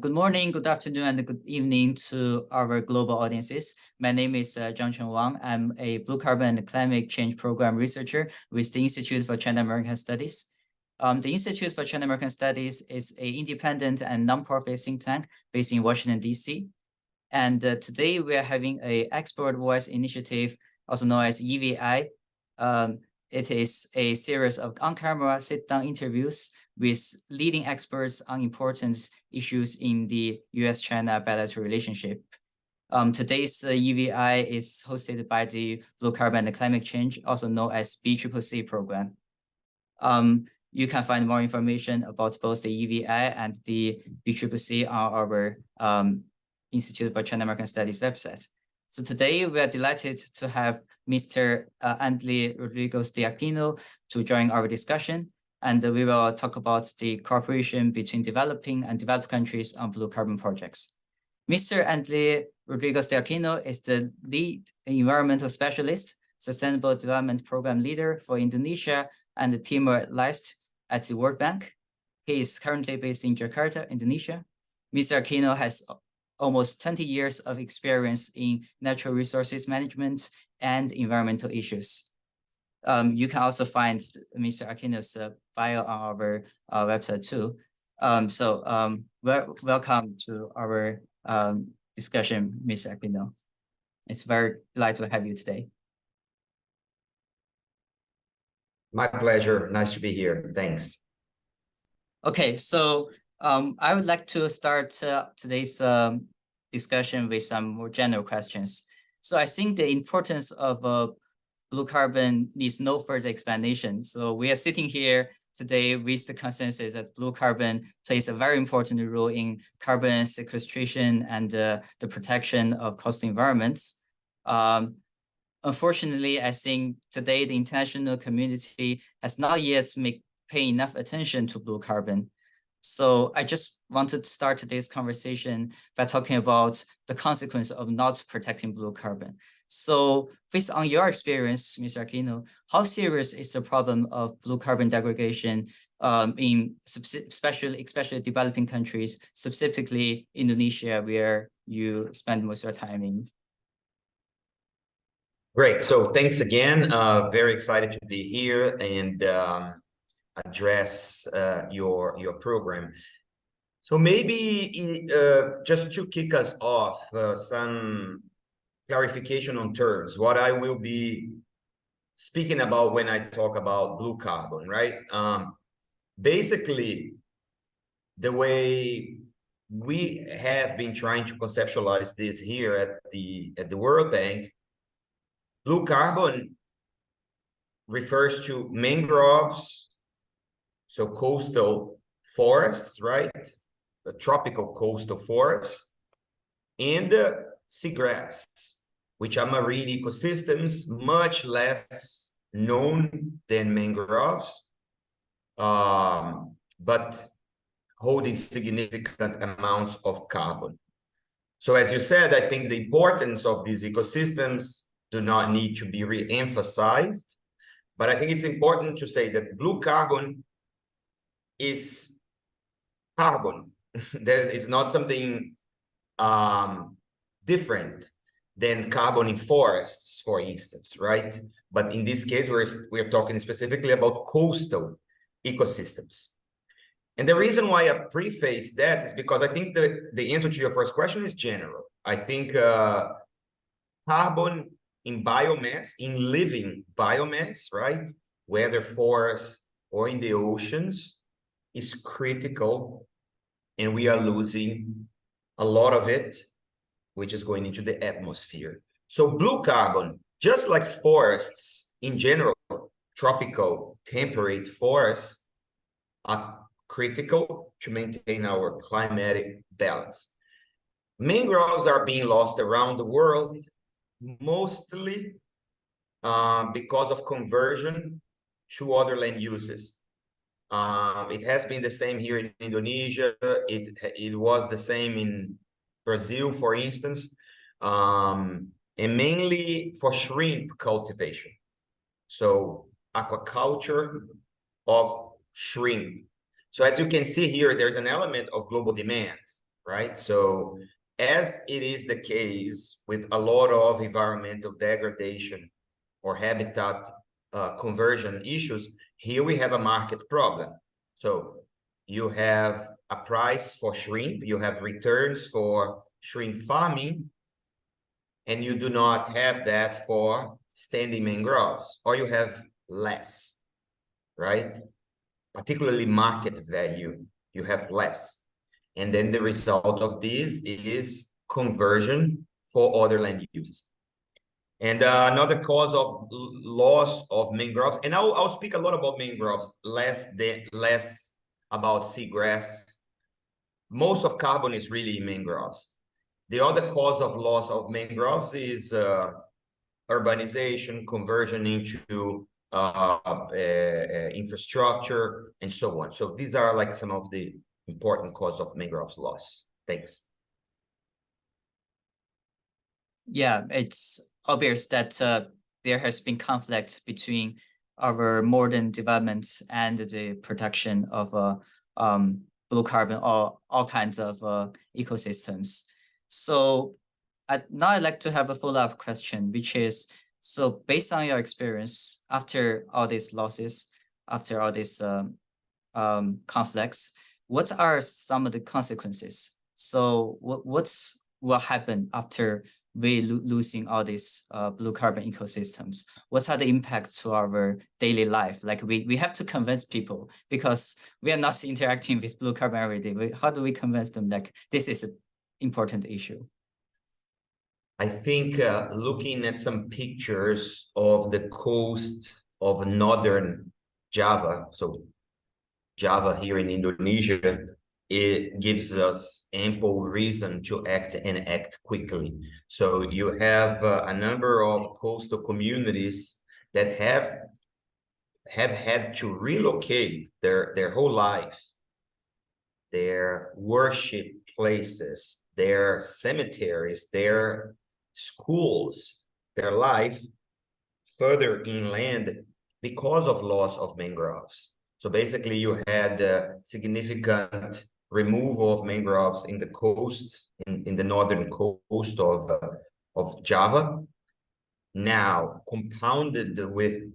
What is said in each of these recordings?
Good morning, good afternoon, and good evening to our global audiences. My name is Zhangchen Wang. I'm a Blue Carbon and Climate Change Program researcher with the Institute for China-American Studies. The Institute for China-American Studies is an independent and nonprofit think tank based in Washington, D.C. And today we are having an Expert Voice initiative, also known as EVI. It is a series of on-camera sit-down interviews with leading experts on important issues in the U.S. China bilateral relationship. Today's EVI is hosted by the Blue Carbon and Climate Change, also known as BCCC program. You can find more information about both the EVI and the BCCC on our Institute for China-American Studies website. So today we are delighted to have Mr. André Aquino to join our discussion, and we will talk about the cooperation between developing and developed countries on blue carbon projects. Mr. André Aquino is the lead environmental specialist, sustainable development program leader for Indonesia and Timor-Leste at the World Bank. He is currently based in Jakarta, Indonesia. Mr. Aquino has almost 20 years of experience in natural resources management and environmental issues. You can also find Mr. Aquino's bio on our website too. Welcome to our discussion, Mr. Aquino. It's very delighted to have you today. My pleasure. Nice to be here. Thanks. Okay, so I would like to start today's discussion with some more general questions. So I think the importance of blue carbon needs no further explanation. So we are sitting here today with the consensus that blue carbon plays a very important role in carbon sequestration and the protection of coastal environments. Unfortunately, I think today the international community has not yet paid enough attention to blue carbon. So I just wanted to start today's conversation by talking about the consequence of not protecting blue carbon. So based on your experience, Mr. Aquino, how serious is the problem of blue carbon degradation in especially developing countries, specifically Indonesia, where you spend most of your time in? Great. So thanks again. Very excited to be here and address your program. So maybe just to kick us off, some clarification on terms, what I will be speaking about when I talk about blue carbon, right? Basically, the way we have been trying to conceptualize this here at the World Bank, blue carbon refers to mangroves, so coastal forests, right? The tropical coastal forests, and seagrass, which are marine ecosystems, much less known than mangroves, but holding significant amounts of carbon. So as you said, I think the importance of these ecosystems do not need to be re-emphasized, but I think it's important to say that blue carbon is carbon. There is not something different than carbon in forests, for instance, right? But in this case, we're talking specifically about coastal ecosystems. And the reason why I preface that is because I think the answer to your first question is general. I think carbon in biomass, in living biomass, right? Whether forests or in the oceans, is critical, and we are losing a lot of it, which is going into the atmosphere. So blue carbon, just like forests in general, tropical temperate forests are critical to maintain our climatic balance. Mangroves are being lost around the world, mostly because of conversion to other land uses. It has been the same here in Indonesia. It was the same in Brazil, for instance, and mainly for shrimp cultivation. So aquaculture of shrimp. So as you can see here, there's an element of global demand. right? So as it is the case with a lot of environmental degradation or habitat conversion issues, here we have a market problem. So you have a price for shrimp, you have returns for shrimp farming, and you do not have that for standing mangroves, or you have less, right? Particularly market value, you have less. And then the result of this is conversion for other land uses. And another cause of loss of mangroves, and I'll speak a lot about mangroves, less about seagrass. Most of carbon is really in mangroves. The other cause of loss of mangroves is urbanization, conversion into infrastructure, and so on. So these are like some of the important causes of mangroves loss. Thanks. Yeah, it's obvious that there has been conflict between our modern development and the protection of blue carbon or all kinds of ecosystems. So now I'd like to have a follow-up question, which is, so based on your experience, after all these losses, after all these conflicts, what are some of the consequences? So what will happen after we losing all these blue carbon ecosystems? What are the impact to our daily life? Like we have to convince people, because we are not interacting with blue carbon every day. How do we convince them like this is an important issue? I think looking at some pictures of the coast of northern Java, so Java here in Indonesia, it gives us ample reason to act and act quickly. So you have a number of coastal communities that have had to relocate their whole life, their worship places, their cemeteries, their schools, their life further inland because of loss of mangroves. So basically you had significant removal of mangroves in the coast, in the northern coast of Java. Now, compounded with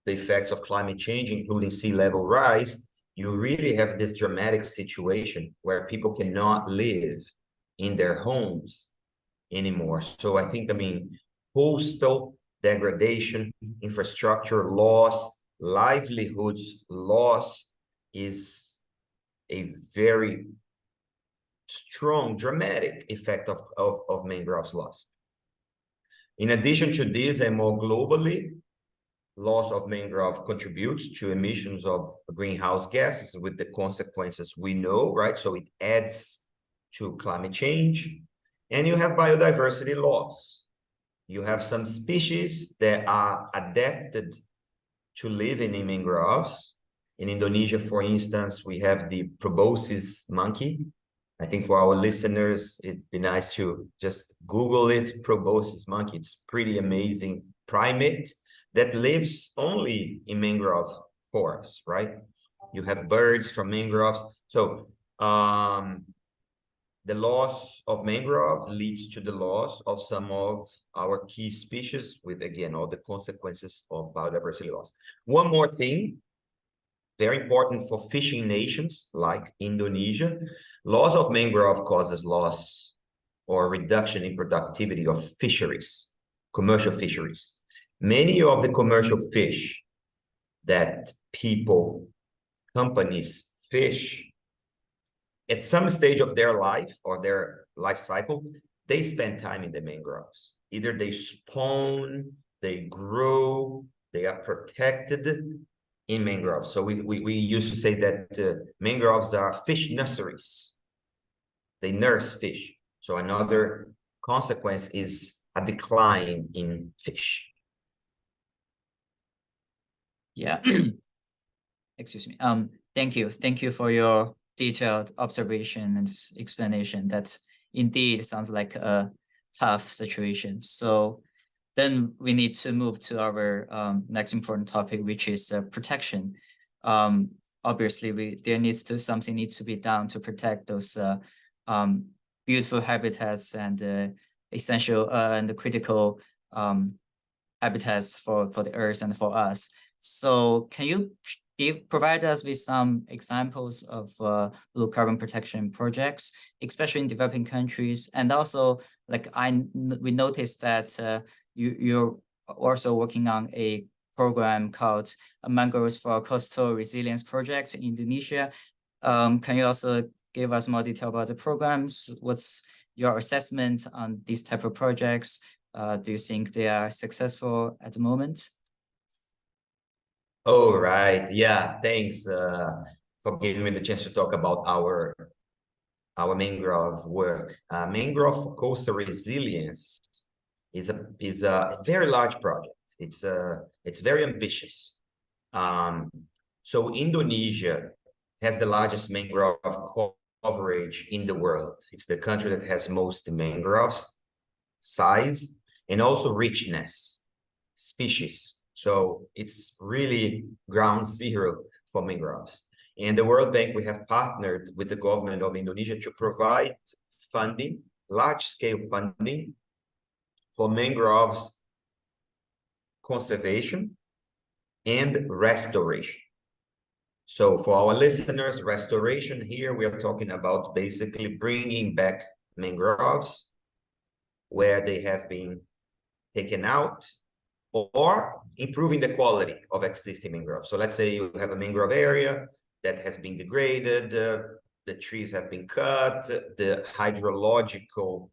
the effects of climate change, including sea level rise, you really have this dramatic situation where people cannot live in their homes anymore. So I think, coastal degradation, infrastructure loss, livelihoods loss is a very strong, dramatic effect of mangroves loss. In addition to this, and more globally, loss of mangrove contributes to emissions of greenhouse gases with the consequences we know, right? So it adds to climate change. And you have biodiversity loss. You have some species that are adapted to living in mangroves. In Indonesia, for instance, we have the proboscis monkey. I think for our listeners, it'd be nice to just Google it, proboscis monkey. It's pretty amazing primate that lives only in mangrove forests, right? You have birds from mangroves. So the loss of mangrove leads to the loss of some of our key species with, again, all the consequences of biodiversity loss. One more thing, very important for fishing nations like Indonesia, loss of mangrove causes loss or reduction in productivity of fisheries, commercial fisheries. Many of the commercial fish that companies fish, at some stage of their life or their life cycle, they spend time in the mangroves. Either they spawn, they grow, they are protected in mangroves. So we used to say that mangroves are fish nurseries. They nurse fish. So another consequence is a decline in fish. Yeah. Excuse me. Thank you for your detailed observation and explanation. That indeed sounds like a tough situation. So then we need to move to our next important topic, which is protection. Obviously, something needs to be done to protect those beautiful habitats and essential and critical habitats for the Earth and for us. So can you provide us with some examples of blue carbon protection projects, especially in developing countries? And also, like we noticed that you're also working on a program called Mangroves for Coastal Resilience Project in Indonesia. Can you also give us more detail about the programs? What's your assessment on these type of projects? Do you think they are successful at the moment? Oh, right. Yeah, thanks for giving me the chance to talk about our mangrove work. Mangrove coastal resilience is a very large project. It's very ambitious. So Indonesia has the largest mangrove coverage in the world. It's the country that has most mangroves, size, and also richness, species. So it's really ground zero for mangroves. And the World Bank, we have partnered with the government of Indonesia to provide funding, large-scale funding for mangroves conservation and restoration. So for our listeners, restoration here, we are talking about basically bringing back mangroves where they have been taken out, or improving the quality of existing mangroves. So let's say you have a mangrove area that has been degraded, the trees have been cut, the hydrological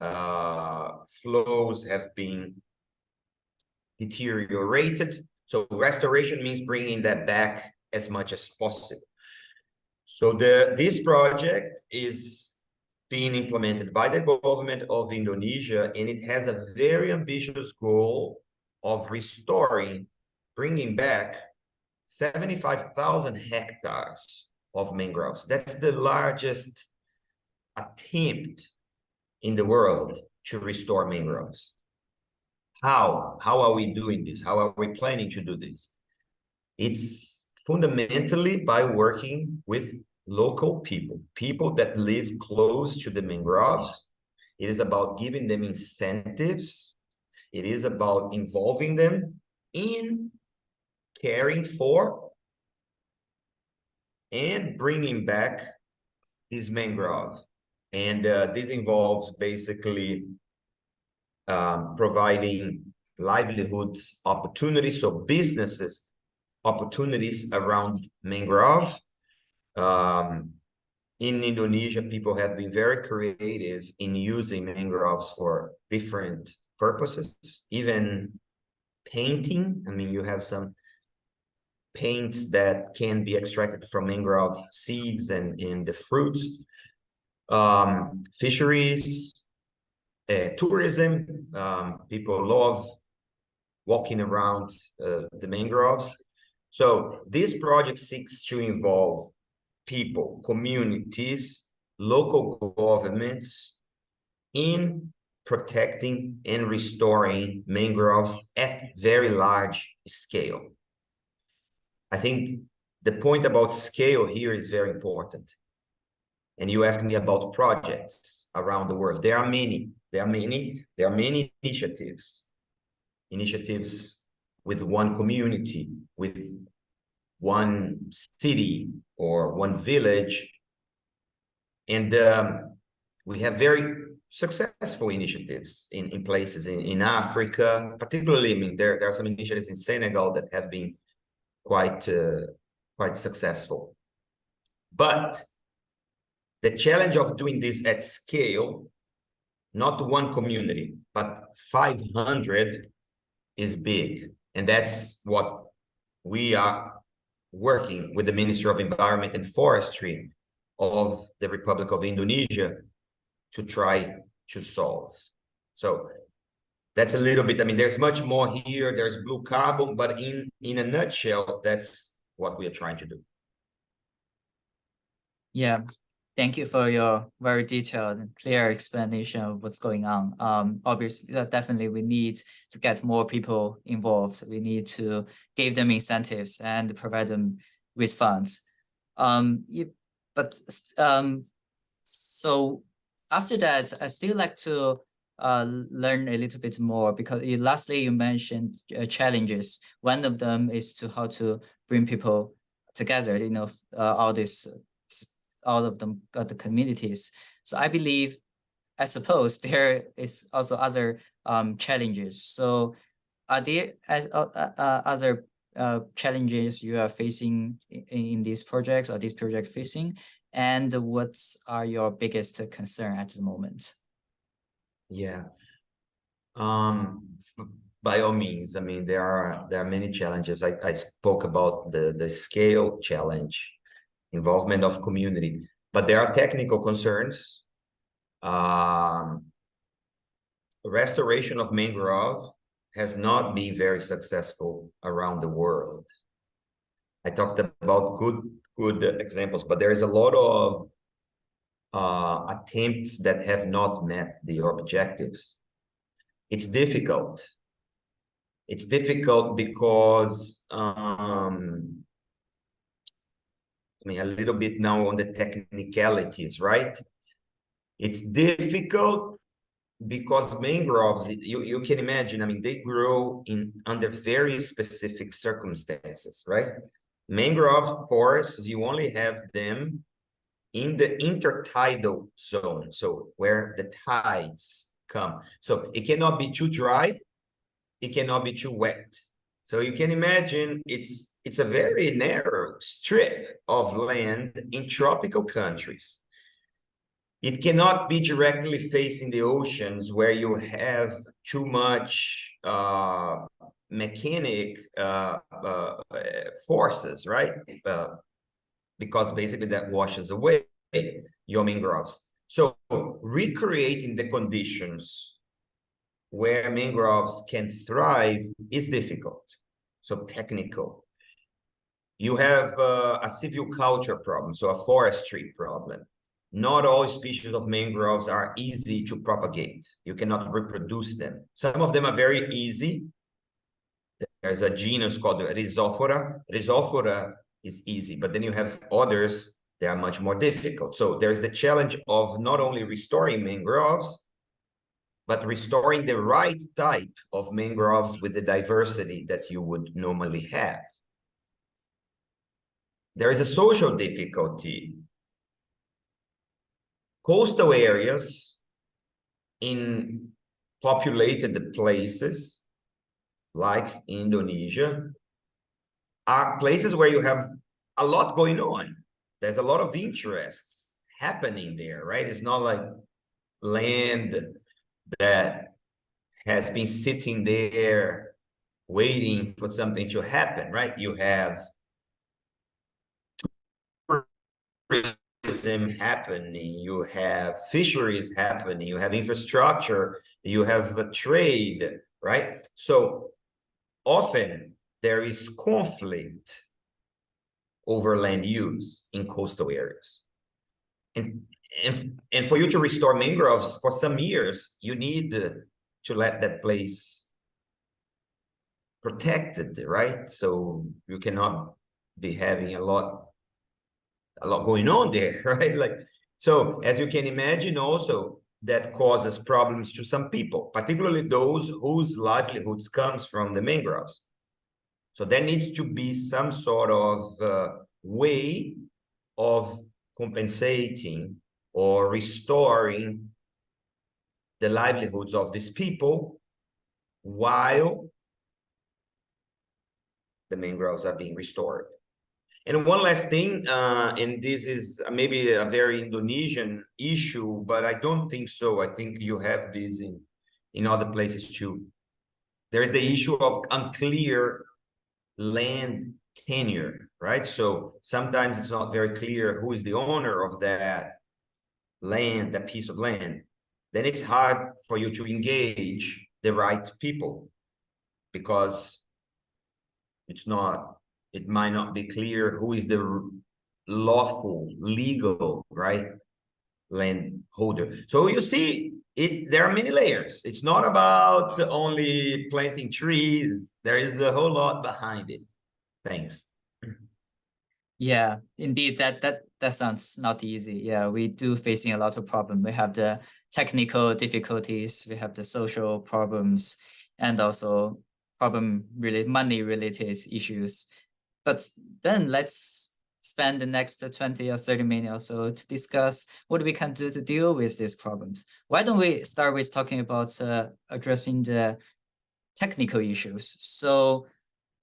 flows have been deteriorated. So restoration means bringing that back as much as possible. So this project is being implemented by the government of Indonesia, and it has a very ambitious goal of restoring, bringing back 75,000 hectares of mangroves. That's the largest attempt in the world to restore mangroves. How are we doing this? How are we planning to do this? It's fundamentally by working with local people that live close to the mangroves. It is about giving them incentives. It is about involving them in caring for and bringing back this mangrove. And this involves basically providing livelihoods opportunities, so businesses opportunities around mangrove. In Indonesia, people have been very creative in using mangroves for different purposes, even painting. I mean, you have some paints that can be extracted from mangrove seeds and in the fruits. Fisheries, tourism, people love walking around the mangroves. So this project seeks to involve people, communities, local governments in protecting and restoring mangroves at very large scale. I think the point about scale here is very important. And you asked me about projects around the world. There are many initiatives with one community, with one city or one village. And we have very successful initiatives in places in Africa, particularly. I mean, there are some initiatives in Senegal that have been quite successful. But the challenge of doing this at scale, not one community, but 500, is big. And that's what we are working with the Ministry of Environment and Forestry of the Republic of Indonesia to try to solve. So that's a little bit, I mean, there's much more here. There's blue carbon, but in a nutshell, that's what we are trying to do. Yeah. Thank you for your very detailed and clear explanation of what's going on. Obviously, definitely we need to get more people involved. We need to give them incentives and provide them with funds. So after that, I still like to learn a little bit more, because lastly you mentioned challenges. One of them is to how to bring people together, all of them got the communities. So I suppose there is also other challenges. So are there other challenges you are facing in these projects, or this project facing? And what are your biggest concern at the moment? Yeah. By all means, I mean, there are many challenges. I spoke about the scale challenge, involvement of community, but there are technical concerns. Restoration of mangrove has not been very successful around the world. I talked about good examples, but there is a lot of attempts that have not met the objectives. It's difficult. It's difficult because I mean, a little bit now on the technicalities, right? It's difficult because mangroves, you can imagine, I mean, they grow under very specific circumstances, right? Mangrove forests, you only have them in the intertidal zone, so where the tides come. So it cannot be too dry, it cannot be too wet. So you can imagine it's a very narrow strip of land in tropical countries. It cannot be directly facing the oceans where you have too much mechanic forces, right? Because basically that washes away your mangroves. So recreating the conditions where mangroves can thrive is difficult, so technical. You have a silviculture problem, so a forestry problem. Not all species of mangroves are easy to propagate. You cannot reproduce them. Some of them are very easy. There's a genus called Rhizophora. Rhizophora is easy, but then you have others that are much more difficult. So there's the challenge of not only restoring mangroves, but restoring the right type of mangroves with the diversity that you would normally have. There is a social difficulty. Coastal areas in populated places like Indonesia are places where you have a lot going on. There's a lot of interests happening there, right? It's not like land that has been sitting there waiting for something to happen, right? You have tourism happening, you have fisheries happening, you have infrastructure, you have trade, right? So often there is conflict over land use in coastal areas. And for you to restore mangroves for some years, you need to let that place protected, right? So you cannot be having a lot going on there, right? Like, so as you can imagine, also that causes problems to some people, particularly those whose livelihoods comes from the mangroves. So there needs to be some sort of way of compensating or restoring the livelihoods of these people while the mangroves are being restored. And one last thing, and this is maybe a very Indonesian issue, but I don't think so. I think you have this in other places too. There is the issue of unclear land tenure, right? So sometimes it's not very clear who is the owner of that land, that piece of land. Then it's hard for you to engage the right people because it might not be clear who is the lawful, legal, right, landholder. So you see, there are many layers. It's not about only planting trees. There is a whole lot behind it. Thanks. Yeah, indeed, that that sounds not easy. Yeah, we do facing a lot of problem. We have the technical difficulties, we have the social problems, and also money related issues. But then let's spend the next 20 or 30 minutes or so to discuss what we can do to deal with these problems. Why don't we start with talking about addressing the technical issues? So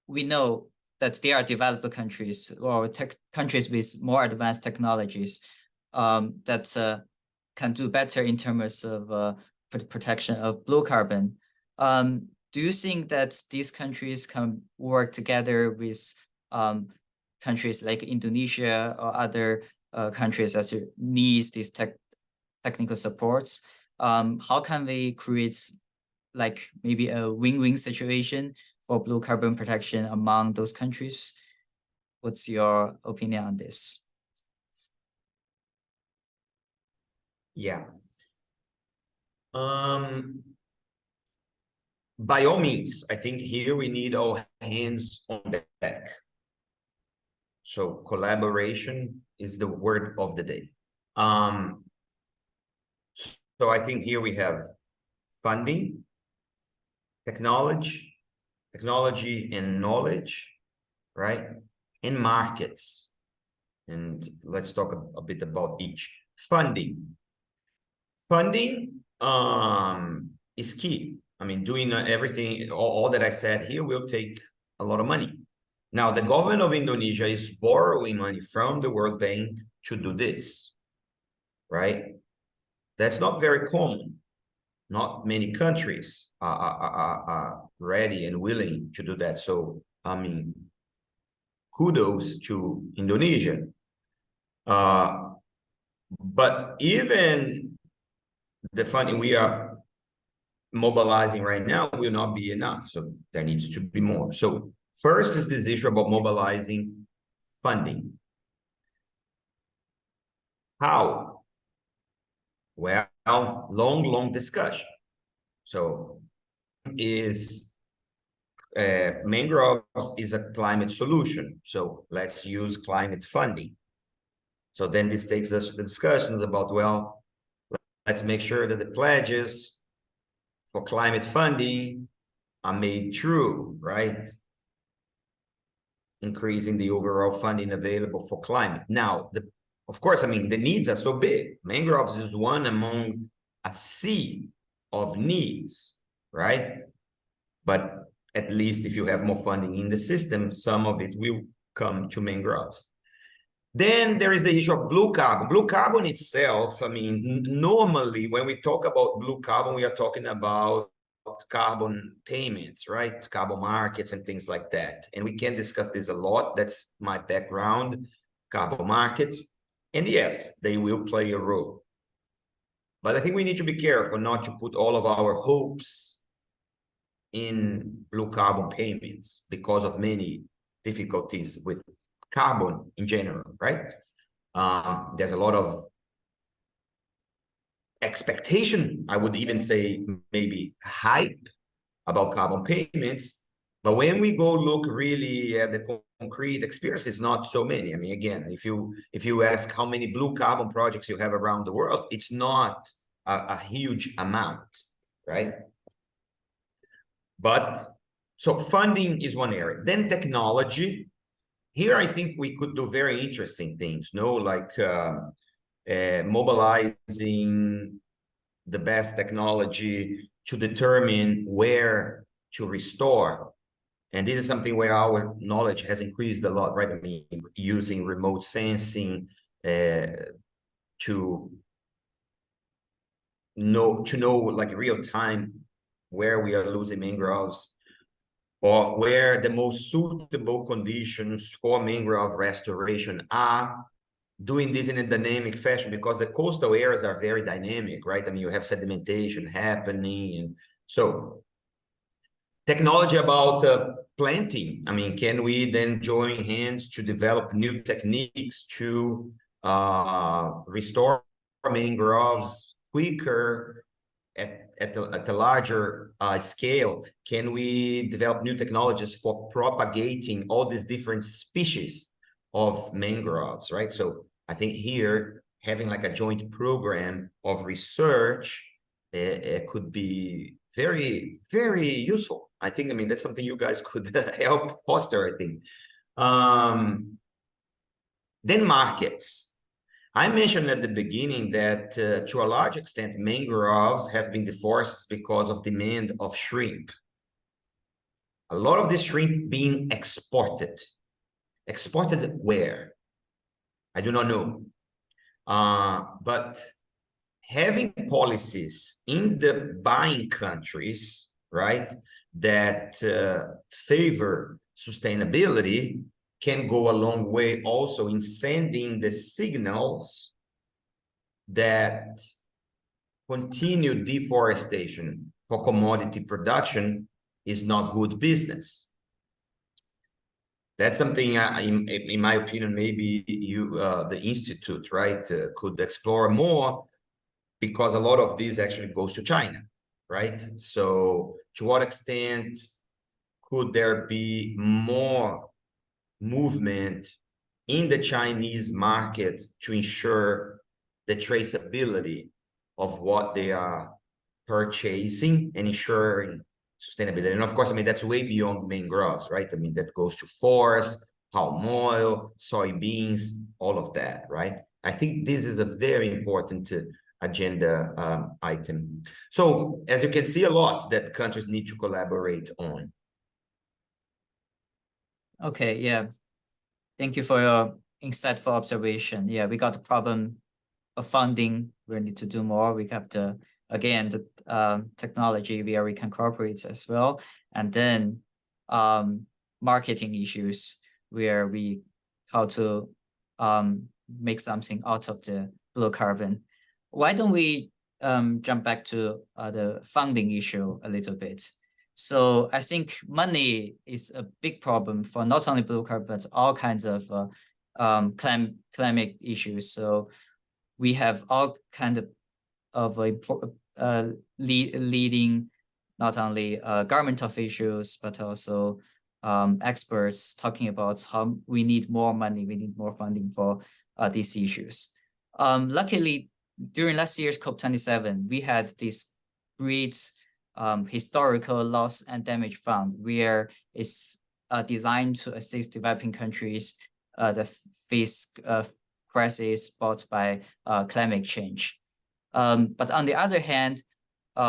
we know that there are developed countries or countries with more advanced technologies that can do better in terms of protection of blue carbon. Do you think that these countries can work together with countries like Indonesia or other countries that needs these technical supports? How can we create like maybe a win-win situation for blue carbon protection among those countries? What's your opinion on this? Yeah. By all means, I think here we need all hands on deck. So collaboration is the word of the day. So I think here we have funding, technology and knowledge, right? And markets. And let's talk a bit about each. Funding. Funding is key. I mean, doing everything, all that I said here will take a lot of money. Now, the government of Indonesia is borrowing money from the World Bank to do this, right? That's not very common. Not many countries are ready and willing to do that. So, I mean, kudos to Indonesia. But even the funding we are mobilizing right now will not be enough. So there needs to be more. So first is this issue about mobilizing funding. How? Well, long discussion. So mangroves is a climate solution. So let's use climate funding. So then this takes us to the discussions about, well, let's make sure that the pledges for climate funding are made true, right? Increasing the overall funding available for climate. Now, of course, I mean, the needs are so big. Mangroves is one among a sea of needs, right? But at least if you have more funding in the system, some of it will come to mangroves. Then there is the issue of blue carbon. Blue carbon itself, I mean, normally when we talk about blue carbon, we are talking about carbon payments, right? Carbon markets and things like that. And we can discuss this a lot. That's my background, carbon markets. And yes, they will play a role. But I think we need to be careful not to put all of our hopes in blue carbon payments because of many difficulties with carbon in general, right? There's a lot of expectation, I would even say maybe hype about carbon payments, but when we go look really at the concrete experience, it's not so many. I mean, again, if you ask how many blue carbon projects you have around the world, it's not a huge amount, right? But so funding is one area. Then technology. Here, I think we could do very interesting things, no? Like mobilizing the best technology to determine where to restore. And this is something where our knowledge has increased a lot, right? I mean, using remote sensing to know like real time where we are losing mangroves, or where the most suitable conditions for mangrove restoration are, doing this in a dynamic fashion, because the coastal areas are very dynamic, right? I mean, you have sedimentation happening. And so technology about planting, I mean, can we then join hands to develop new techniques to restore mangroves quicker at a larger scale? Can we develop new technologies for propagating all these different species of mangroves, right? So I think here, having like a joint program of research could be very, very useful. I think, I mean, that's something you guys could help foster, I think. Then markets. I mentioned at the beginning that to a large extent, mangroves have been deforested because of demand of shrimp. A lot of this shrimp being exported. Exported where? I do not know. But having policies in the buying countries, right, that favor sustainability can go a long way also in sending the signals that continued deforestation for commodity production is not good business. That's something, in my opinion, maybe you, the institute, right, could explore more, because a lot of this actually goes to China, right? So to what extent could there be more movement in the Chinese market to ensure the traceability of what they are purchasing and ensuring sustainability? And of course, I mean, that's way beyond mangroves, right? I mean, that goes to forest, palm oil, soybeans, all of that, right? I think this is a very important agenda item. So as you can see, a lot that countries need to collaborate on. Okay, yeah. Thank you for your insightful observation. Yeah, we got the problem of funding. We need to do more. We have the, again, the technology where we can cooperate as well. And then marketing issues where we, how to make something out of the blue carbon. Why don't we jump back to the funding issue a little bit? So I think money is a big problem for not only blue carbon, but all kinds of climate issues. So we have all kinds of leading, not only government officials, but also experts talking about how we need more money, we need more funding for these issues. Luckily, during last year's COP27, we had this great historical loss and damage fund, where it's designed to assist developing countries that face crises brought by climate change. But on the other hand,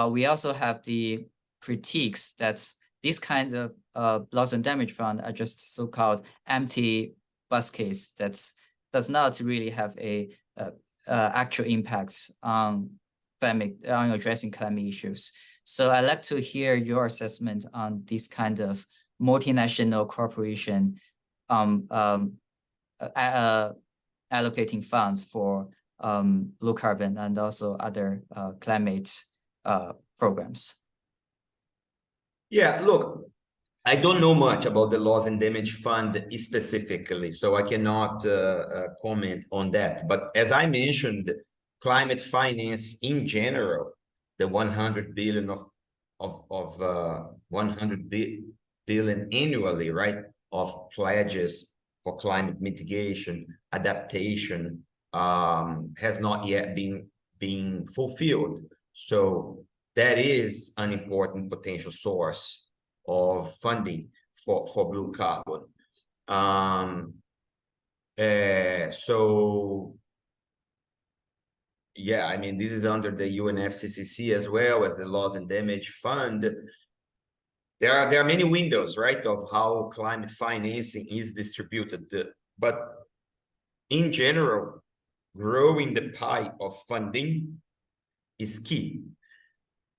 we also have the critiques that these kinds of loss and damage fund are just so-called empty baskets that does not really have a actual impact on addressing climate issues. So I'd like to hear your assessment on this kind of multinational corporation allocating funds for blue carbon and also other climate programs. Yeah, look, I don't know much about the loss and damage fund specifically, so I cannot comment on that. But as I mentioned, climate finance in general, the 100 billion of 100 billion annually, right, of pledges for climate mitigation, adaptation, has not yet been fulfilled. So that is an important potential source of funding for blue carbon. So yeah, I mean, this is under the UNFCCC as well as the Loss and Damage Fund. There are many windows, right, of how climate financing is distributed. But in general, growing the pie of funding is key.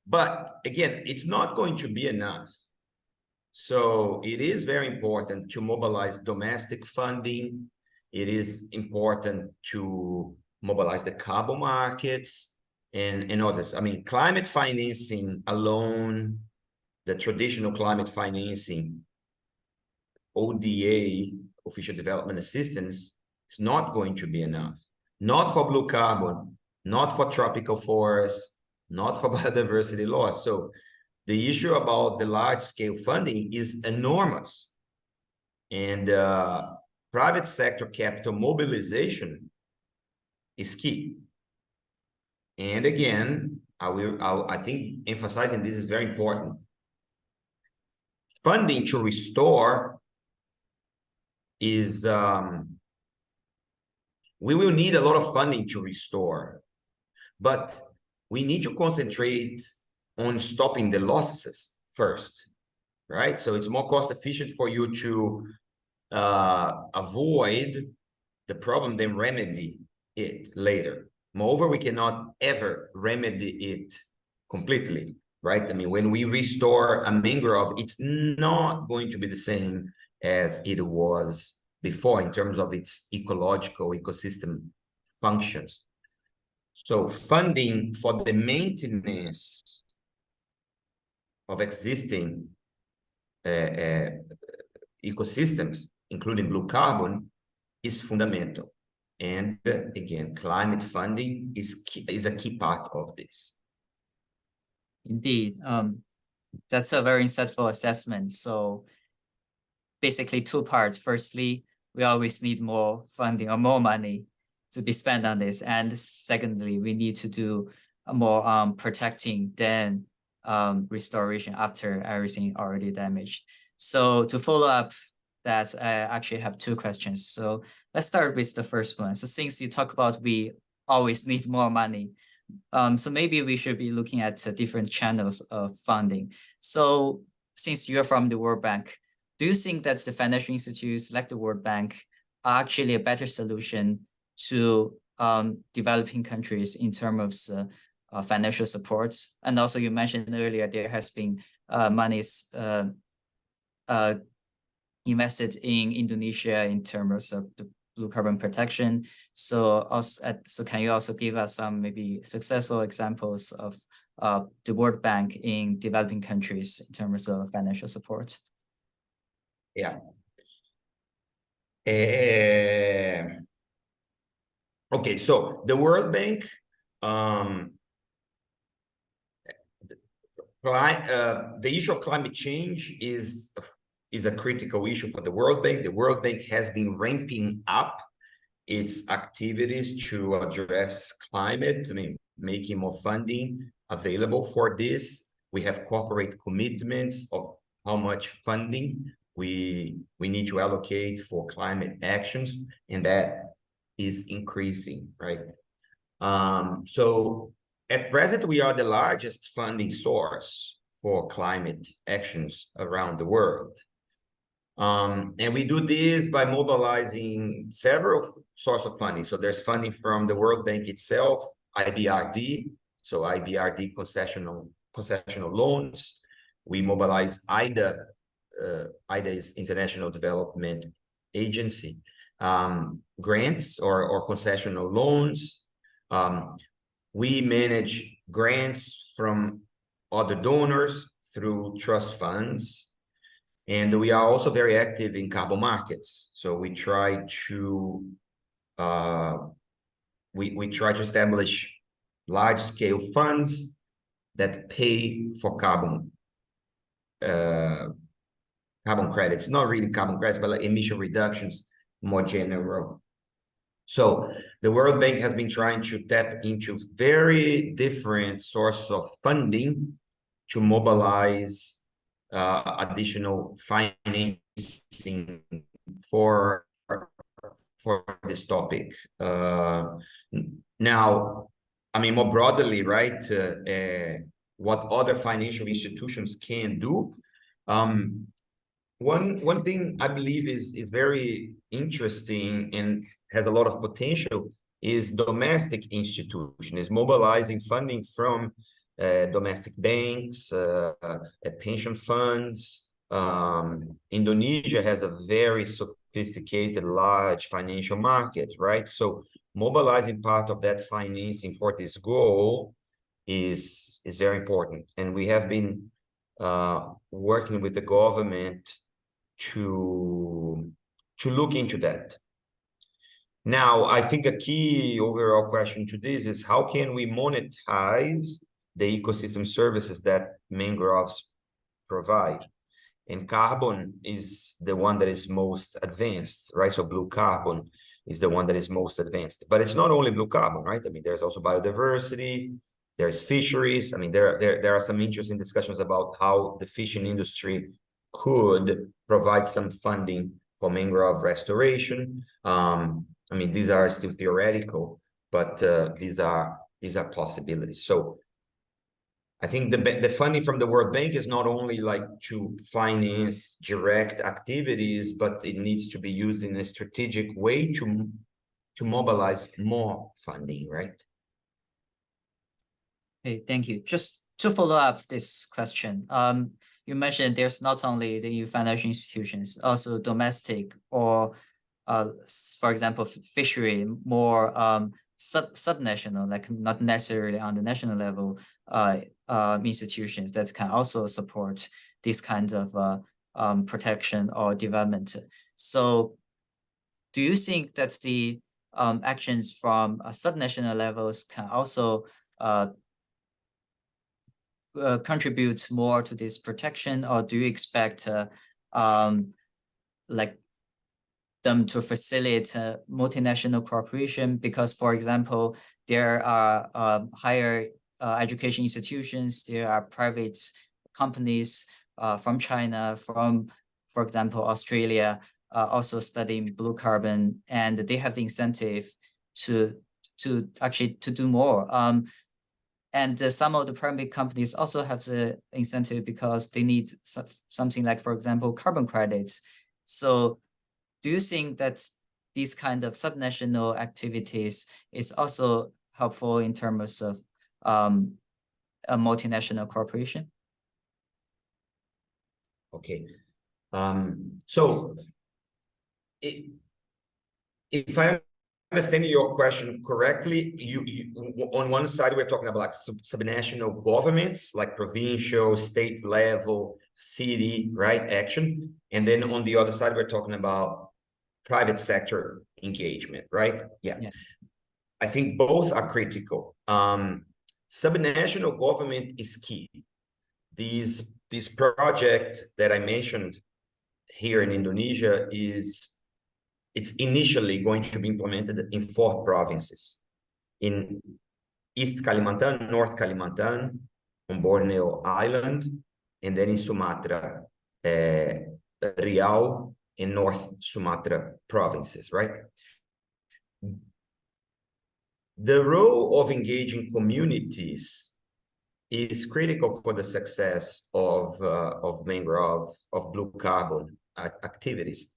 But again, it's not going to be enough. So it is very important to mobilize domestic funding. It is important to mobilize the carbon markets and others. I mean, climate financing alone, the traditional climate financing, ODA, Official Development Assistance, is not going to be enough. Not for blue carbon, not for tropical forests, not for biodiversity loss. So the issue about the large-scale funding is enormous. And private sector capital mobilization is key. And again, I think emphasizing this is very important. Funding to restore is, we will need a lot of funding to restore, but we need to concentrate on stopping the losses first, right? So it's more cost efficient for you to avoid the problem than remedy it later. Moreover, we cannot ever remedy it completely, right? I mean, when we restore a mangrove, it's not going to be the same as it was before in terms of its ecological ecosystem functions. So funding for the maintenance of existing ecosystems, including blue carbon, is fundamental. And again, climate funding is a key part of this. Indeed, that's a very insightful assessment. So basically 2 parts. Firstly, we always need more funding or more money to be spent on this. And secondly, we need to do more protecting than restoration after everything already damaged. So to follow up that, I actually have 2 questions. So let's start with the first one. So since you talk about we always need more money, so maybe we should be looking at different channels of funding. So since you're from the World Bank, do you think that the financial institutes like the World Bank are actually a better solution to developing countries in terms of financial support? And also you mentioned earlier there has been monies invested in Indonesia in terms of the blue carbon protection. So so can you also give us some maybe successful examples of the World Bank in developing countries in terms of financial support? Yeah. Okay, so the World Bank, the issue of climate change is a critical issue for the World Bank. The World Bank has been ramping up its activities to address climate, I mean, making more funding available for this. We have corporate commitments of how much funding we need to allocate for climate actions, and that is increasing, right? So at present, we are the largest funding source for climate actions around the world. And we do this by mobilizing several sources of funding. So there's funding from the World Bank itself, IBRD, so IBRD concessional loans. We mobilize IDA, IDA is International Development Agency, grants or concessional loans. We manage grants from other donors through trust funds. And we are also very active in carbon markets. So we try to establish large-scale funds that pay for carbon credits, not really carbon credits, but like emission reductions, more general. So the World Bank has been trying to tap into very different sources of funding to mobilize additional financing for this topic. Now, I mean, more broadly, right, what other financial institutions can do. One thing I believe is very interesting and has a lot of potential is domestic institution, is mobilizing funding from domestic banks, pension funds. Indonesia has a very sophisticated, large financial market, right? So mobilizing part of that financing for this goal is very important. And we have been working with the government to look into that. Now, I think a key overall question to this is how can we monetize the ecosystem services that mangroves provide? And carbon is the one that is most advanced, right? So blue carbon. is the one that is most advanced. But it's not only blue carbon, right? I mean, there's also biodiversity, there's fisheries. I mean, there are some interesting discussions about how the fishing industry could provide some funding for mangrove restoration. I mean, these are still theoretical, but these are possibilities. So I think the funding from the World Bank is not only like to finance direct activities, but it needs to be used in a strategic way to mobilize more funding, right? Okay, thank you. Just to follow up this question, you mentioned there's not only the financial institutions, also domestic or, for example, fishery, more subnational, like not necessarily on the national level, institutions that can also support this kind of protection or development. So do you think that the actions from subnational levels can also contribute more to this protection, or do you expect like them to facilitate multinational cooperation? Because, for example, there are higher education institutions, there are private companies from China, from, for example, Australia, also studying blue carbon, and they have the incentive to actually do more. And some of the private companies also have the incentive because they need something like, for example, carbon credits. So do you think that these kind of subnational activities is also helpful in terms of a multinational corporation? Okay. So if I understand your question correctly, you on one side we're talking about like subnational governments, like provincial, state level, city, right, action, and then on the other side we're talking about private sector engagement, right? Yeah. I think both are critical. Subnational government is key. This project that I mentioned here in Indonesia it's initially going to be implemented in 4 provinces: in East Kalimantan, North Kalimantan, on Borneo Island, and then in Sumatra, Riau, and North Sumatra provinces, right? The role of engaging communities is critical for the success of mangrove, of blue carbon activities.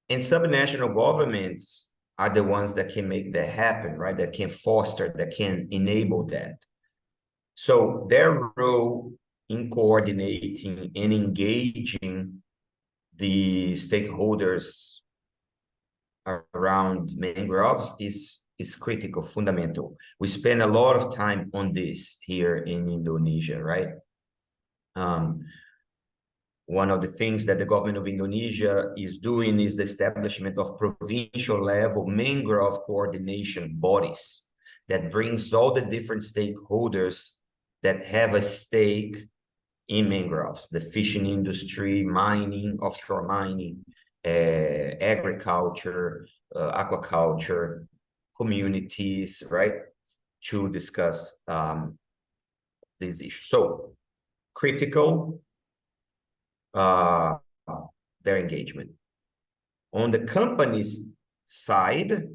And subnational governments are the ones that can make that happen, right? That can foster, that can enable that. So their role in coordinating and engaging the stakeholders around mangroves is critical, fundamental. We spend a lot of time on this here in Indonesia, right? One of the things that the government of Indonesia is doing is the establishment of provincial level mangrove coordination bodies that brings all the different stakeholders that have a stake in mangroves: the fishing industry, mining, offshore mining, agriculture, aquaculture, communities, right, to discuss these issues. So critical, their engagement. On the company's side,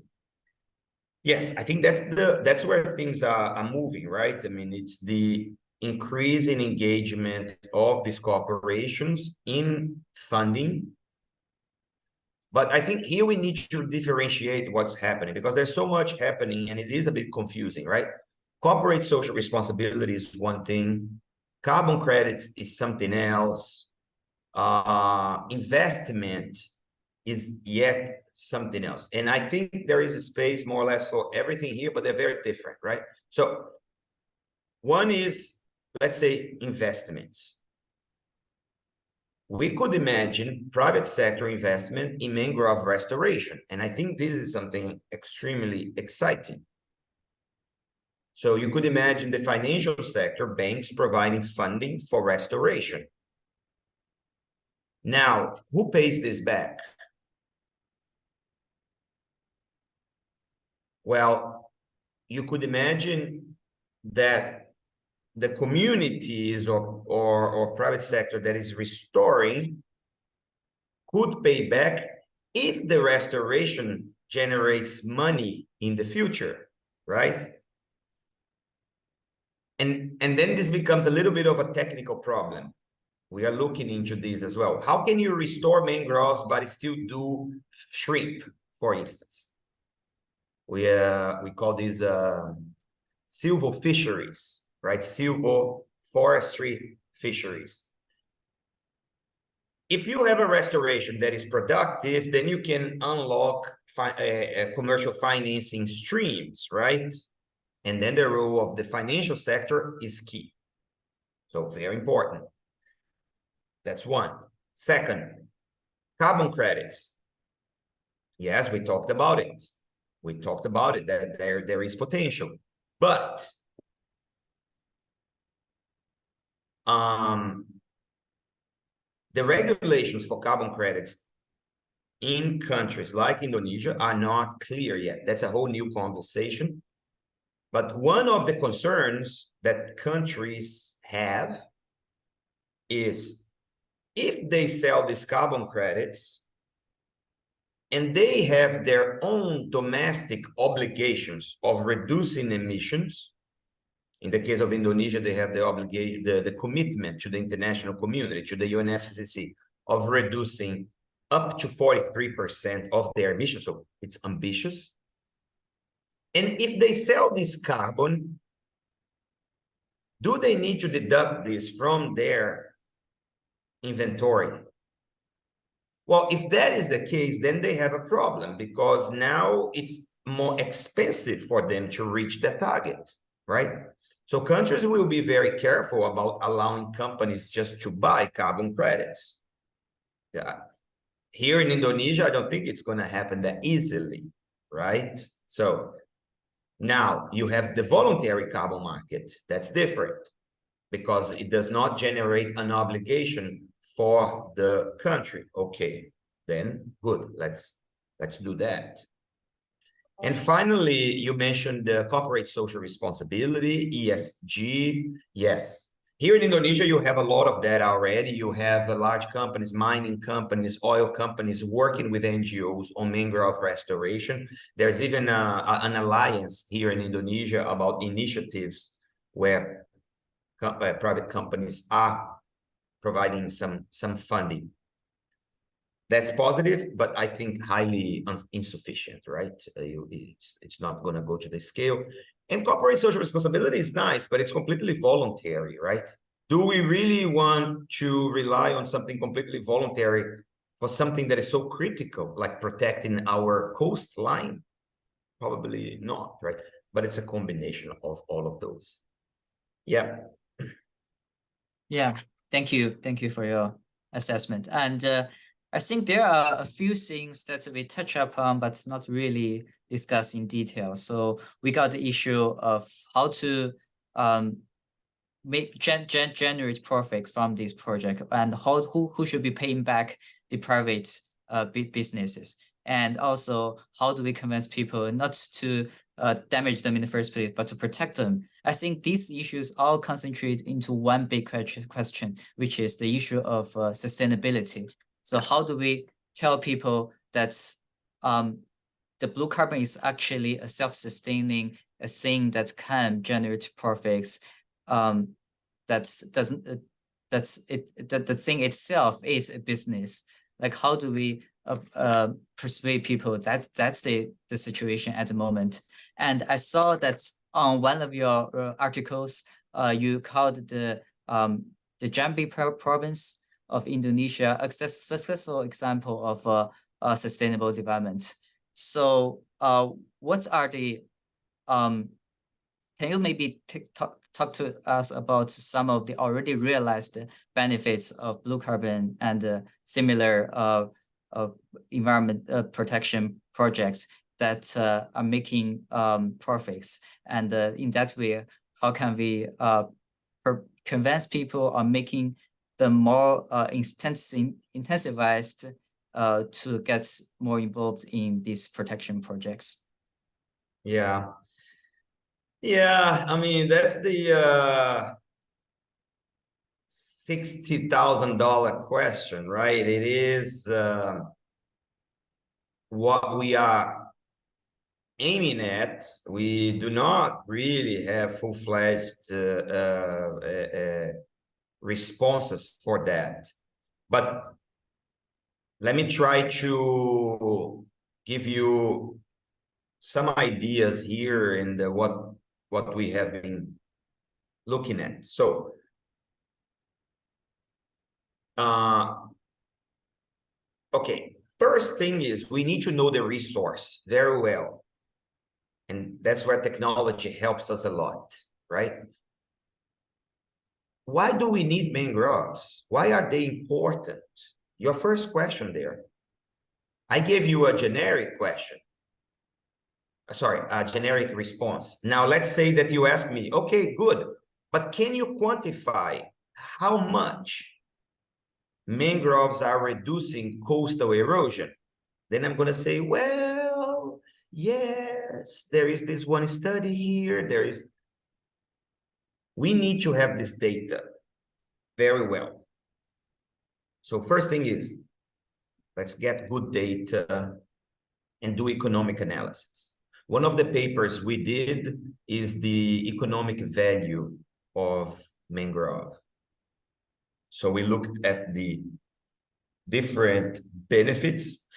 yes, I think that's where things are moving, right? I mean, it's the increase in engagement of these corporations in funding. But I think here we need to differentiate what's happening, because there's so much happening and it is a bit confusing, right? Corporate social responsibility is one thing, carbon credits is something else, investment is yet something else. And I think there is a space more or less for everything here, but they're very different, right? So one is, let's say, investments. We could imagine private sector investment in mangrove restoration. And I think this is something extremely exciting. So you could imagine the financial sector, banks providing funding for restoration. Now, who pays this back? Well, you could imagine that the communities or private sector that is restoring could pay back if the restoration generates money in the future, right? And then this becomes a little bit of a technical problem. We are looking into this as well. How can you restore mangroves but still do shrimp, for instance? We call these silvofisheries, right? Silvoforestry fisheries. If you have a restoration that is productive, then you can unlock commercial financing streams, right? And then the role of the financial sector is key. So very important. That's one. Second, carbon credits. Yes, we talked about it. We talked about it, that there is potential. But the regulations for carbon credits in countries like Indonesia are not clear yet. That's a whole new conversation. But one of the concerns that countries have is if they sell these carbon credits and they have their own domestic obligations of reducing emissions. In the case of Indonesia, they have the obligation, the commitment to the international community, to the UNFCCC, of reducing up to 43% of their emissions. So it's ambitious. And if they sell this carbon, do they need to deduct this from their inventory? Well, if that is the case, then they have a problem because now it's more expensive for them to reach their target, right? So countries will be very careful about allowing companies just to buy carbon credits. Yeah. Here in Indonesia, I don't think it's going to happen that easily, right? So now you have the voluntary carbon market. That's different because it does not generate an obligation for the country. Okay, then good. Let's do that. And finally, you mentioned the corporate social responsibility, ESG. Yes. Here in Indonesia, you have a lot of that already. You have large companies, mining companies, oil companies working with NGOs on mangrove restoration. There's even an alliance here in Indonesia about initiatives where private companies are providing some funding. That's positive, but I think highly insufficient, right? It's not going to go to the scale. And corporate social responsibility is nice, but it's completely voluntary, right? Do we really want to rely on something completely voluntary for something that is so critical, like protecting our coastline? Probably not, right? But it's a combination of all of those. Yeah. Yeah, thank you. Thank you for your assessment. And I think there are a few things that we touch upon, but not really discuss in detail. So we got the issue of how to generate profits from this project and who should be paying back the private businesses. And also, how do we convince people not to damage them in the first place, but to protect them? I think these issues all concentrate into one big question, which is the issue of sustainability. So how do we tell people that the blue carbon is actually a self-sustaining thing that can generate profits? The thing itself is a business. Like, how do we persuade people that that's the situation at the moment? And I saw that on one of your articles, you called the Jambi province of Indonesia a successful example of sustainable development. So what are the can you maybe talk to us about some of the already realized benefits of blue carbon and similar environment protection projects that are making profits? And in that way, how can we convince people on making them more intensivized to get more involved in these protection projects? Yeah. Yeah, I mean, that's the $60,000 question, right? It is what we are aiming at. We do not really have full-fledged responses for that. But let me try to give you some ideas here in what we have been looking at. So, okay, first thing is we need to know the resource very well. And that's where technology helps us a lot, right? Why do we need mangroves? Why are they important? Your first question there. I gave you a generic question. Sorry, a generic response. Now, let's say that you ask me, okay, good, but can you quantify how much mangroves are reducing coastal erosion? Then I'm going to say, well, yes, there is this one study here. We need to have this data very well. So first thing is, let's get good data and do economic analysis. One of the papers we did is the economic value of mangrove. So we looked at the different benefits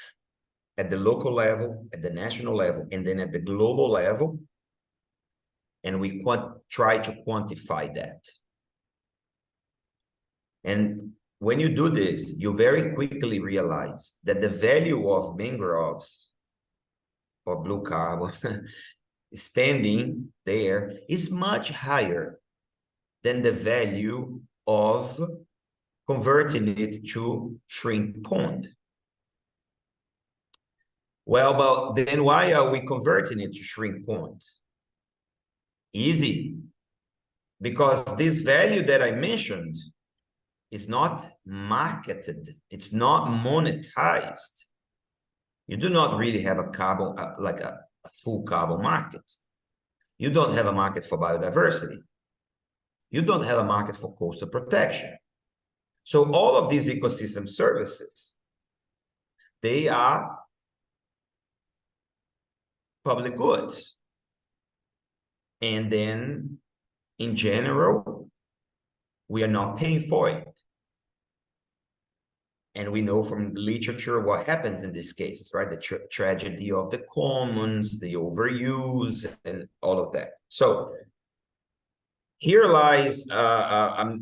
at the local level, at the national level, and then at the global level. And we try to quantify that. And when you do this, you very quickly realize that the value of mangroves or blue carbon standing there is much higher than the value of converting it to shrimp pond. Well, but then why are we converting it to shrimp pond? Easy. Because this value that I mentioned is not marketed. It's not monetized. You do not really have a carbon, like a full carbon market. You don't have a market for biodiversity. You don't have a market for coastal protection. So all of these ecosystem services, they are public goods. And then in general, we are not paying for it. And we know from literature what happens in these cases, right? The tragedy of the commons, the overuse, and all of that. So here lies a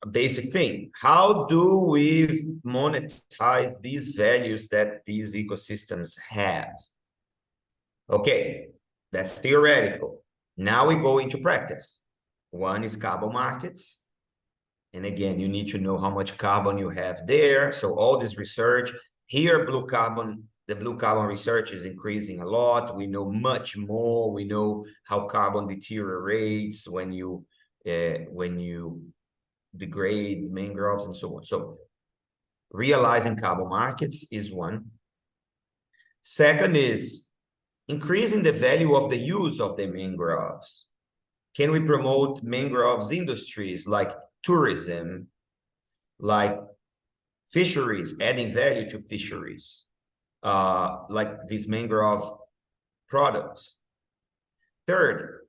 basic thing. How do we monetize these values that these ecosystems have? Okay, that's theoretical. Now we go into practice. One is carbon markets. And again, you need to know how much carbon you have there. So all this research here, the blue carbon research is increasing a lot. We know much more. We know how carbon deteriorates when you degrade mangroves and so on. So realizing carbon markets is one. Second is increasing the value of the use of the mangroves. Can we promote mangroves industries like tourism, like fisheries, adding value to fisheries, like these mangrove products? Third,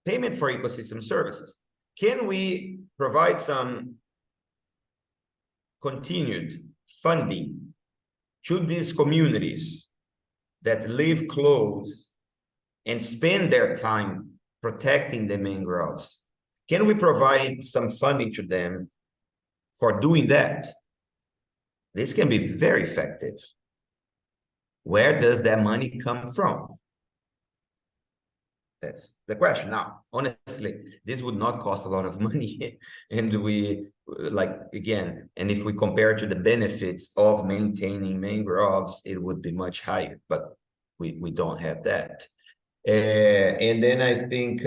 payment for ecosystem services. Can we provide some continued funding to these communities that live close and spend their time protecting the mangroves? Can we provide some funding to them for doing that? This can be very effective. Where does that money come from? That's the question. Now, honestly, this would not cost a lot of money. And we, like, again, and if we compare to the benefits of maintaining mangroves, it would be much higher, but we don't have that. And then I think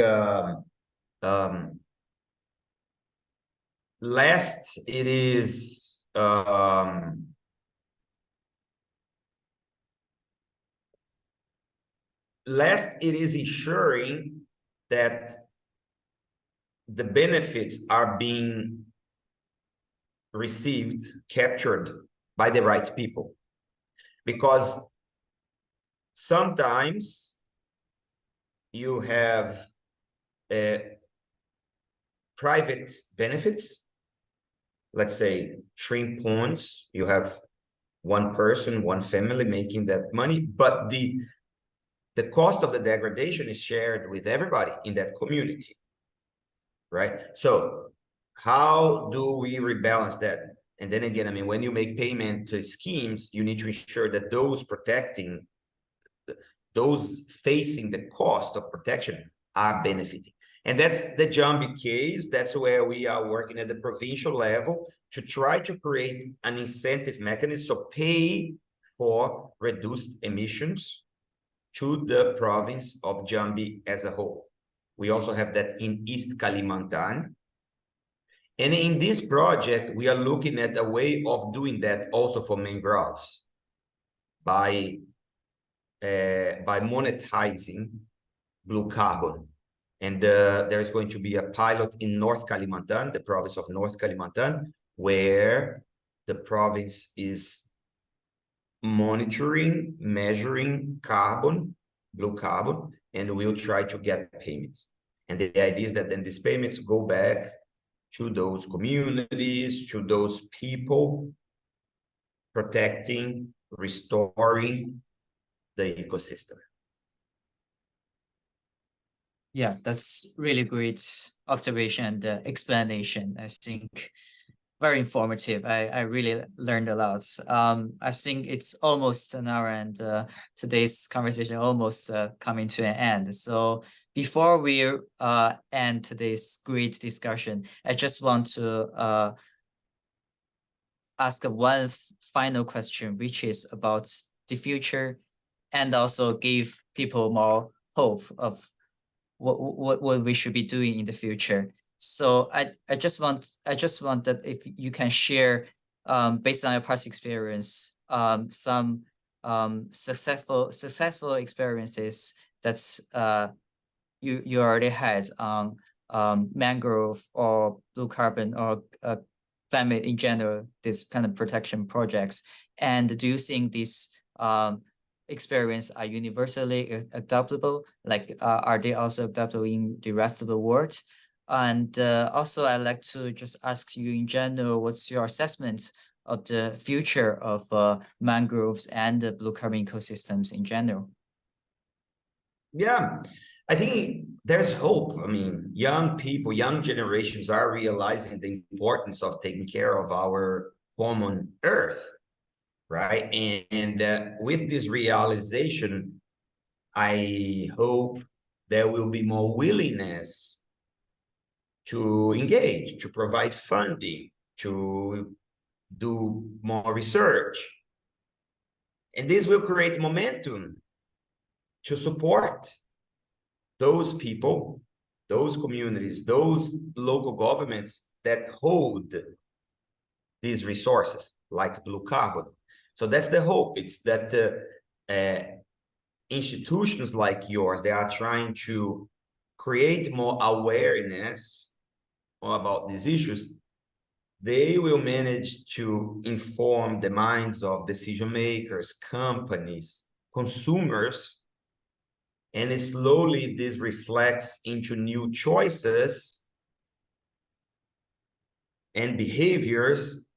last, it is last, it is ensuring that the benefits are being received, captured by the right people. Because sometimes you have private benefits. Let's say shrimp ponds, you have one person, one family making that money, but the cost of the degradation is shared with everybody in that community, right? So how do we rebalance that? And then again, I mean, when you make payment schemes, you need to ensure that those facing the cost of protection are benefiting. And that's the Jambi case. That's where we are working at the provincial level to try to create an incentive mechanism, so pay for reduced emissions to the province of Jambi as a whole. We also have that in East Kalimantan. And in this project, we are looking at a way of doing that also for mangroves by monetizing blue carbon. And there is going to be a pilot in North Kalimantan, the province of North Kalimantan, where the province is monitoring, measuring carbon, blue carbon, and we'll try to get payments. And the idea is that then these payments go back to those communities, to those people, protecting, restoring the ecosystem. Yeah, that's really great observation and explanation. I think very informative. I really learned a lot. I think it's almost an hour, and today's conversation almost coming to an end. So before we end today's great discussion, I just want to ask one final question, which is about the future, and also give people more hope of what we should be doing in the future. So I just want that if you can share, based on your past experience, some successful experiences that's you already had on mangrove or blue carbon or climate in general, this kind of protection projects. And do you think these experience are universally adoptable? Like, are they also adoptable in the rest of the world? And also, I'd like to just ask you in general, what's your assessment of the future of mangroves and the blue carbon ecosystems in general? Yeah, I think there's hope. I mean, young people, young generations are realizing the importance of taking care of our common earth, right? And with this realization, I hope there will be more willingness to engage, to provide funding, to do more research. And this will create momentum to support those people, those communities, those local governments that hold these resources, like blue carbon. So that's the hope. It's that institutions like yours, they are trying to create more awareness about these issues. They will manage to inform the minds of decision makers, companies, consumers, and slowly this reflects into new choices and behaviors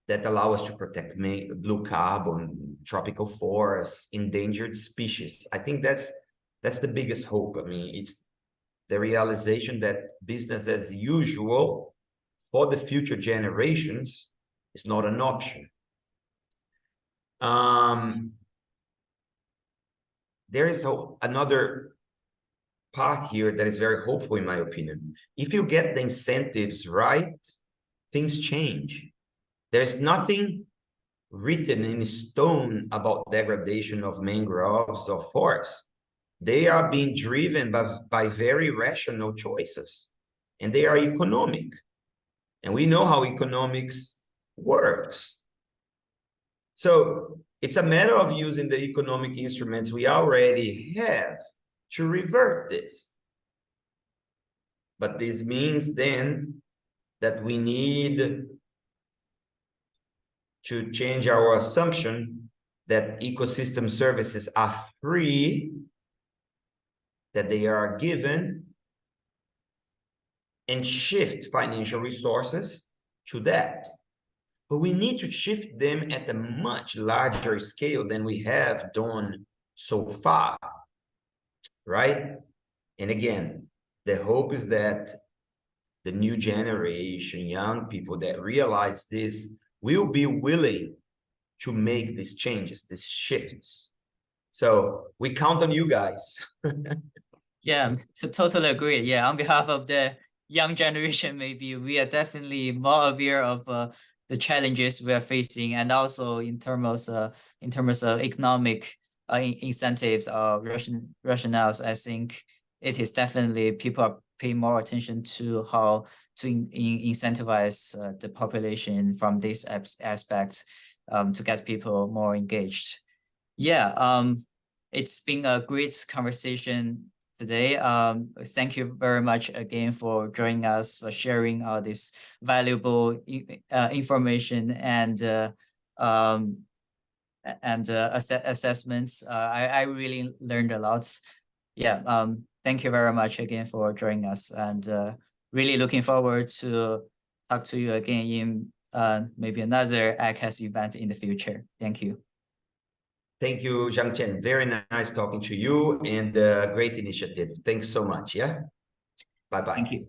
that allow us to protect blue carbon, tropical forests, endangered species. I think that's the biggest hope. I mean, it's the realization that business as usual for the future generations is not an option. There is another part here that is very hopeful, in my opinion. If you get the incentives right, things change. There's nothing written in stone about degradation of mangroves or forests. They are being driven by very rational choices, and they are economic. And we know how economics works. So It's a matter of using the economic instruments we already have to revert this. But this means then that we need to change our assumption that ecosystem services are free, that they are given, and shift financial resources to that. But we need to shift them at a much larger scale than we have done so far, right? And again, the hope is that the new generation, young people that realize this, will be willing to make these changes, these shifts. So we count on you guys. Yeah, totally agree. Yeah, on behalf of the young generation, maybe we are definitely more aware of the challenges we are facing, and also in terms of economic incentives or rationales. I think it is definitely people are paying more attention to how to incentivize the population from these aspects to get people more engaged. Yeah, it's been a great conversation today. Thank you very much again for joining us, for sharing all this valuable information and assessments. I really learned a lot. Yeah, thank you very much again for joining us, and really looking forward to talk to you again in maybe another ICAS event in the future. Thank you. Thank you, Zhangchen. Very nice talking to you, and great initiative. Thanks so much. Yeah. Bye-bye. Thank you.